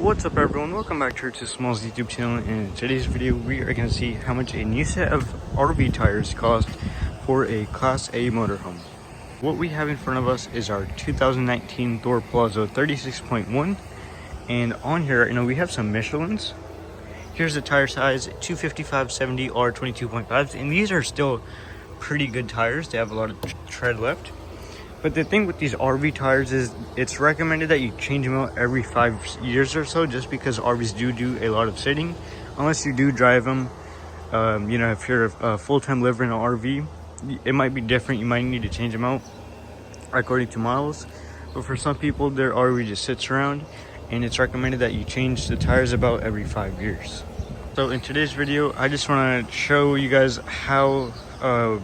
What's up everyone, welcome back to Small's YouTube channel, and in today's video we are going to see how much a new set of RV tires cost for a Class A motorhome. What we have in front of us is our 2019 Thor Palazzo 36.1, and on here we have some Michelins. Here's the tire size, 255/70 R 22.5s, and these are still pretty good tires. They have a lot of tread left. But the thing with these RV tires is it's recommended that you change them out every 5 years or so, just because RVs do a lot of sitting. Unless you do drive them, if you're a full-time liver in an RV, it might be different. You might need to change them out according to models. But for some people, their RV just sits around, and it's recommended that you change the tires about every 5 years. So in today's video, I just want to show you guys how to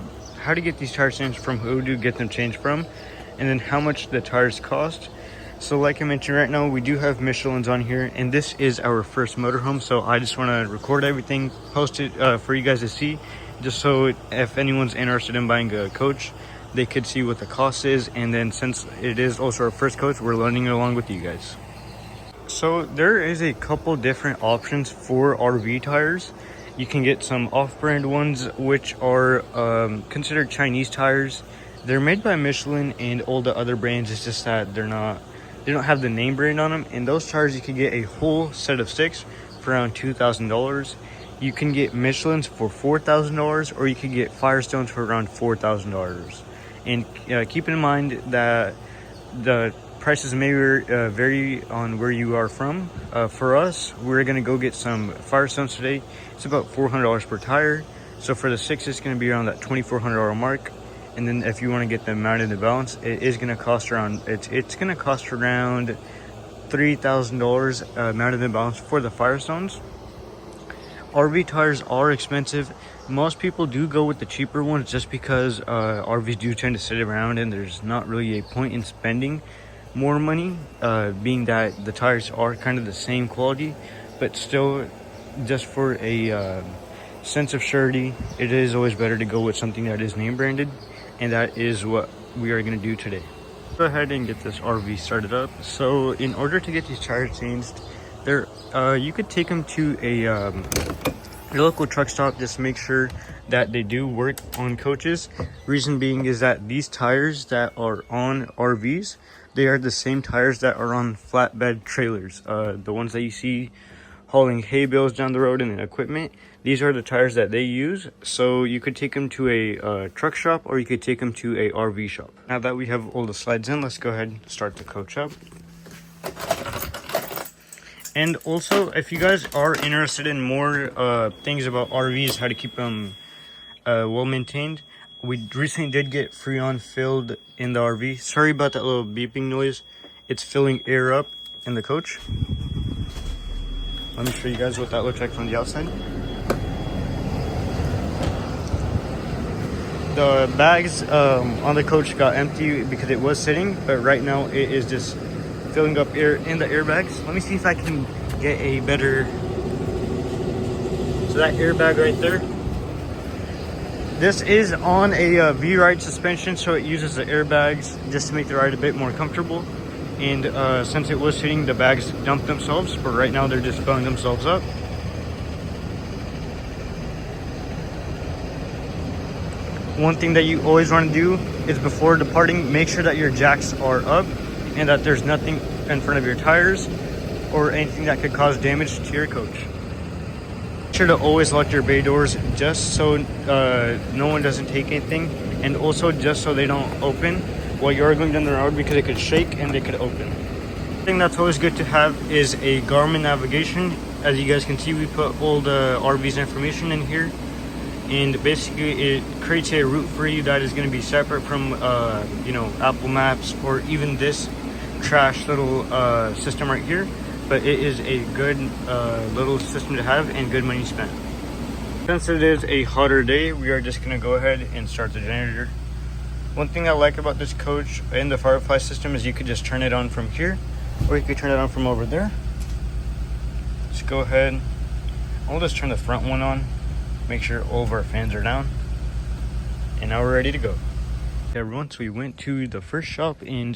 get these tires changed, from who to get them changed from, and then how much the tires cost. So like I mentioned, right now we do have Michelins on here, and this is our first motorhome, so I just want to record everything, post it for you guys to see, just so if anyone's interested in buying a coach, they could see what the cost is. And then since it is also our first coach, we're learning along with you guys. So there is a couple different options for RV tires. You can get some off-brand ones, which are considered Chinese tires. They're made by Michelin and all the other brands. It's just that they don't have the name brand on them. And those tires, you can get a whole set of 6 for around $2,000. You can get Michelins for $4,000, or you can get Firestones for around $4,000. And keep in mind that the prices may vary on where you are from. For us, we're gonna go get some Firestones today. It's about $400 per tire. So for the 6, it's gonna be around that $2,400 mark. And then if you want to get them mounted in the balance, it is gonna cost around $3,000 mounted in the balance for the Firestones. RV tires are expensive. Most people do go with the cheaper ones just because RVs do tend to sit around, and there's not really a point in spending more money, being that the tires are kind of the same quality. But still, just for a sense of surety, it is always better to go with something that is name branded, and that is what we are going to do today. Go ahead and get this RV started up. So in order to get these tires changed, you could take them to a local truck stop. Just make sure that they do work on coaches. Reason being is that these tires that are on RVs, they are the same tires that are on flatbed trailers, the ones that you see hauling hay bales down the road and equipment. These are the tires that they use. So you could take them to a truck shop, or you could take them to a RV shop. Now that we have all the slides in, let's go ahead and start the coach up. And also, if you guys are interested in more things about RVs, how to keep them well maintained, we recently did get Freon filled in the RV. Sorry about that little beeping noise. It's filling air up in the coach. Let me show you guys what that looks like from the outside. The bags on the coach got empty because it was sitting, but right now it is just filling up air in the airbags. Let me see if I can get a better... So that airbag right there, this is on a V-ride suspension, so it uses the airbags just to make the ride a bit more comfortable. And since it was sitting, the bags dumped themselves, but right now they're just filling themselves up. One thing that you always want to do is, before departing, make sure that your jacks are up and that there's nothing in front of your tires or anything that could cause damage to your coach. Make sure to always lock your bay doors, just so no one doesn't take anything, and also just so they don't open while you're going down the road, because it could shake and they could open. The thing that's always good to have is a Garmin navigation. As you guys can see, we put all the RV's information in here, and basically it creates a route for you that is going to be separate from Apple Maps, or even this trash little system right here. But it is a good little system to have, and good money spent. Since it is a hotter day, we are just going to go ahead and start the generator. One thing I like about this coach and the Firefly system is you could just turn it on from here, or you could turn it on from over there. Just go ahead. I'll just turn the front one on, make sure all of our fans are down, and now we're ready to go. Everyone, so we went to the first shop, and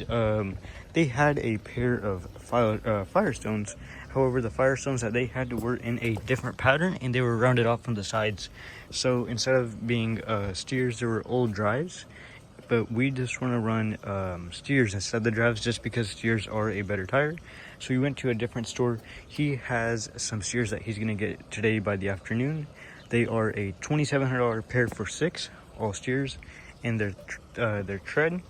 they had a pair of Firestones However, the Firestones that they had were in a different pattern and they were rounded off from the sides. So instead of being steers, they were old drives. But we just want to run steers instead of the drives just because steers are a better tire. So we went to a different store. He has some steers that he's going to get today by the afternoon. They are a $2,700 pair for 6, all steers, and their tread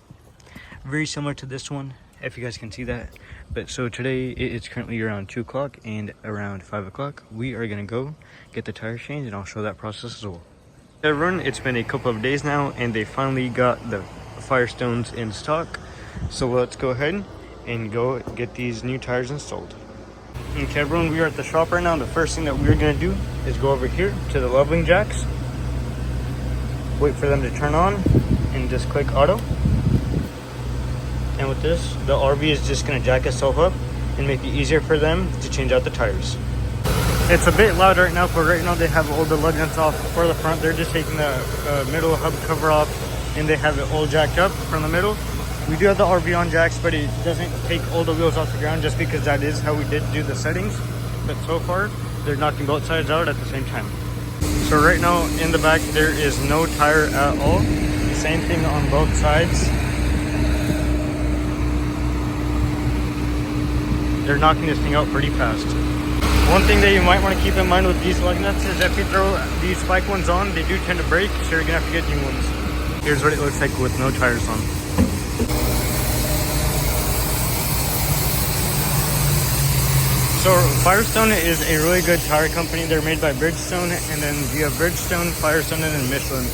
very similar to this one, if you guys can see that. But so today it's currently around 2 o'clock, and around 5 o'clock we are going to go get the tires changed, and I'll show that process as well. Everyone, it's been a couple of days now and they finally got the Firestones in stock, so let's go ahead and go get these new tires installed. Okay everyone, we are at the shop right now. The first thing that we're going to do is go over here to the leveling jacks, wait for them to turn on, and just click auto. And with this, the RV is just going to jack itself up and make it easier for them to change out the tires. It's a bit loud right now, but right now they have all the lug nuts off for the front. They're just taking the middle hub cover off, and they have it all jacked up from the middle. We do have the RV on jacks, but it doesn't take all the wheels off the ground just because that is how we did do the settings. But so far, they're knocking both sides out at the same time. So right now in the back, there is no tire at all. Same thing on both sides. They're knocking this thing out pretty fast. One thing that you might want to keep in mind with these lug nuts is if you throw these spike ones on, they do tend to break, so you're going to have to get new ones. Here's what it looks like with no tires on. So Firestone is a really good tire company. They're made by Bridgestone, and then you have Bridgestone, Firestone, and then Michelin.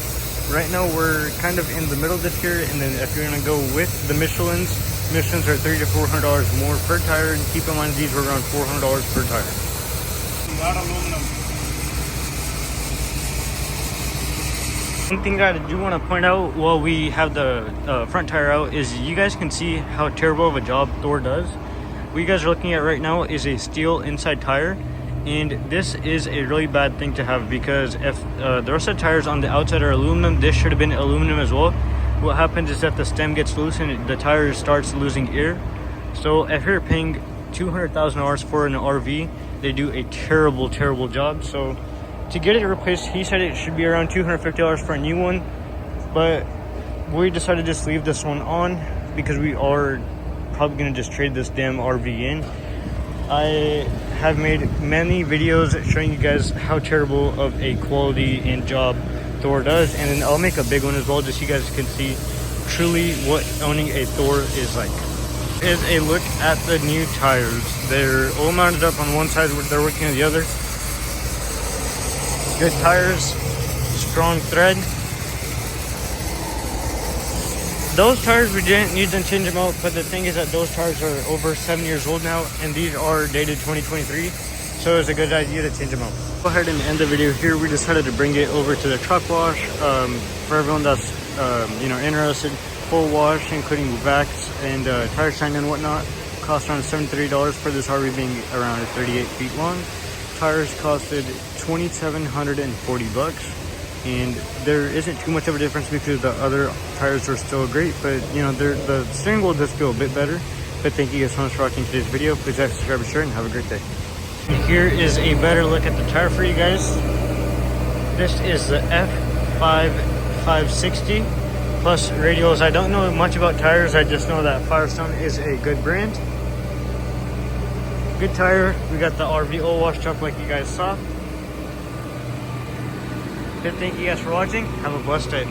Right now we're kind of in the middle of this here, and then if you're going to go with the Michelins are $300 to $400 more per tire, and keep in mind these were around $400 per tire. Aluminum. One thing that I do want to point out while we have the front tire out is you guys can see how terrible of a job Thor does. What you guys are looking at right now is a steel inside tire, and this is a really bad thing to have because if the rest of the tires on the outside are aluminum, this should have been aluminum as well. What happens is that the stem gets loose and the tire starts losing air. So if you're paying $200,000 for an RV, they do a terrible job. So to get it replaced, he said it should be around $250 for a new one, but we decided to just leave this one on because we are probably going to just trade this damn RV in. I have made many videos showing you guys how terrible of a quality and job Thor does, and then I'll make a big one as well just so you guys can see truly what owning a Thor is like. Is a look at the new tires. They're all mounted up on one side, they're working on the other. Good tires, strong thread. Those tires we didn't need to change them out, but the thing is that those tires are over 7 years old now, and these are dated 2023, so it's a good idea to change them out. Go ahead and end the video here. We decided to bring it over to the truck wash. For everyone that's interested, full wash including vacs and tire shine and whatnot cost around $73 for this RV being around 38 feet long. Tires costed $2,740, and there isn't too much of a difference because the other tires are still great, but the steering wheel does feel a bit better. But thank you guys so much for watching today's video. Please like, subscribe, and share, and have a great day. And here is a better look at the tire for you guys. This is the F5 560 plus radials. I don't know much about tires, I just know that Firestone is a good brand. Good tire. We got the RV oil wash truck like you guys saw. Good, thank you guys for watching. Have a blessed day.